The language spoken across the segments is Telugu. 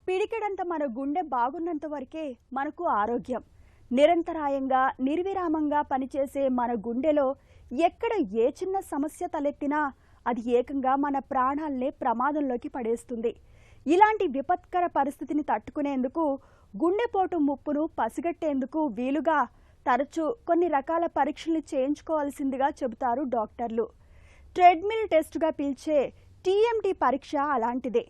పిడికెడంత మన గుండె బాగున్నంత వరకే మనకు ఆరోగ్యం. నిరంతరాయంగా నిర్విరామంగా పనిచేసే మన గుండెలో ఎక్కడ ఏ చిన్న సమస్య తలెత్తినా అది ఏకంగా మన ప్రాణాలనే ప్రమాదంలోకి పడేస్తుంది. ఇలాంటి విపత్కర పరిస్థితిని తట్టుకునేందుకు గుండెపోటు ముప్పును పసిగట్టేందుకు వీలుగా తరచూ కొన్ని రకాల పరీక్షలు చేయించుకోవాల్సిందిగా చెబుతారు డాక్టర్లు. ట్రెడ్మిల్ టెస్ట్గా పిలిచే టీఎంటీ పరీక్ష అలాంటిదే.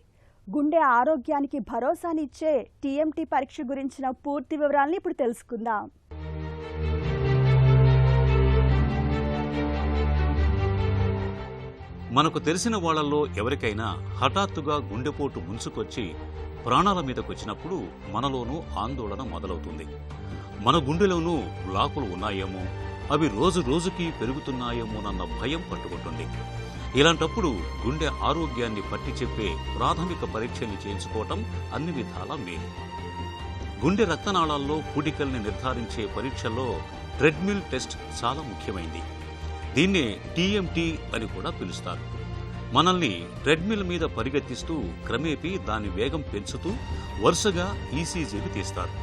గుండె ఆరోగ్యానికి భరోసానిచ్చే టీఎంటీ పరీక్ష గురించిన పూర్తి వివరాలను ఇప్పుడు తెలుసుకుందాం. మనకు తెలిసిన వాళ్లలో ఎవరికైనా హఠాత్తుగా గుండెపోటు ముంచుకొచ్చి ప్రాణాల మీదకొచ్చినప్పుడు మనలోనూ ఆందోళన మొదలవుతుంది. మన గుండెలోనూ బ్లాకులు ఉన్నాయేమో, అవి రోజు రోజుకి పెరుగుతున్నాయేమోనన్న భయం పట్టుకుంటుంది. ఇలాంటప్పుడు గుండె ఆరోగ్యాన్ని పట్టి చెప్పే ప్రాథమిక పరీక్షల్ని చేయించుకోవటం అన్ని విధాలా మేలు. గుండె రక్తనాళాల్లో పూడికల్ని నిర్ధారించే పరీక్షల్లో ట్రెడ్మిల్ టెస్ట్ చాలా ముఖ్యమైంది. దీన్నే టీఎంటీ అని కూడా పిలుస్తారు. మనల్ని ట్రెడ్మిల్ మీద పరిగెత్తిస్తూ క్రమేపీ దాని వేగం పెంచుతూ వరుసగా ఈసీజీని తీస్తారు.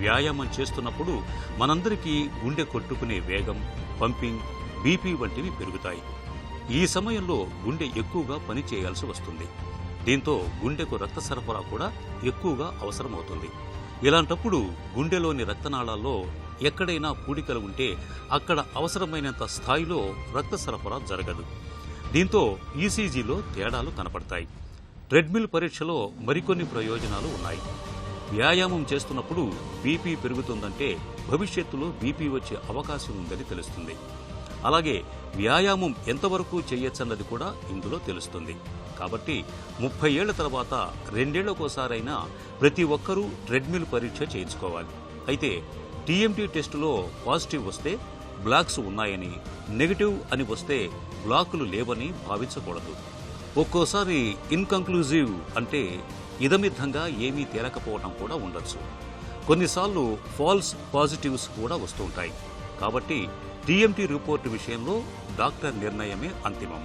వ్యాయామం చేస్తున్నప్పుడు మనందరికీ గుండె కొట్టుకునే వేగం, పంపింగ్, బీపీ వంటివి పెరుగుతాయి. ఈ సమయంలో గుండె ఎక్కువగా పని చేయాల్సి వస్తుంది. దీంతో గుండెకు రక్త సరఫరా కూడా ఎక్కువగా అవసరమవుతుంది. ఇలాంటప్పుడు గుండెలోని రక్తనాళాల్లో ఎక్కడైనా పూడికలు ఉంటే అక్కడ అవసరమైనంత స్థాయిలో రక్త సరఫరా జరగదు. దీంతో ఈసీజీలో తేడాలు కనపడతాయి. ట్రెడ్మిల్ పరీక్షలో మరికొన్ని ప్రయోజనాలు ఉన్నాయి. వ్యాయామం చేస్తున్నప్పుడు బీపీ పెరుగుతుందంటే భవిష్యత్తులో బీపీ వచ్చే అవకాశం ఉందని తెలుస్తుంది. అలాగే వ్యాయామం ఎంతవరకు చేయొచ్చన్నది కూడా ఇందులో తెలుస్తుంది. కాబట్టి 30 ఏళ్ల తర్వాత 2 ఏళ్లకోసారైనా ప్రతి ఒక్కరూ ట్రెడ్మిల్ పరీక్ష చేయించుకోవాలి. అయితే టీఎంటీ టెస్టులో పాజిటివ్ వస్తే బ్లాక్స్ ఉన్నాయని, నెగటివ్ అని వస్తే బ్లాకులు లేవని భావించకూడదు. ఒక్కోసారి ఇన్కంక్లూజివ్ అంటే ఇదమిద్దంగా ఏమీ తేలకపోవడం కూడా ఉండొచ్చు. కొన్నిసార్లు ఫాల్స్ పాజిటివ్స్ కూడా వస్తుంటాయి. కాబట్టి టీఎంటీ రిపోర్టు విషయంలో డాక్టర్ నిర్ణయమే అంతిమం.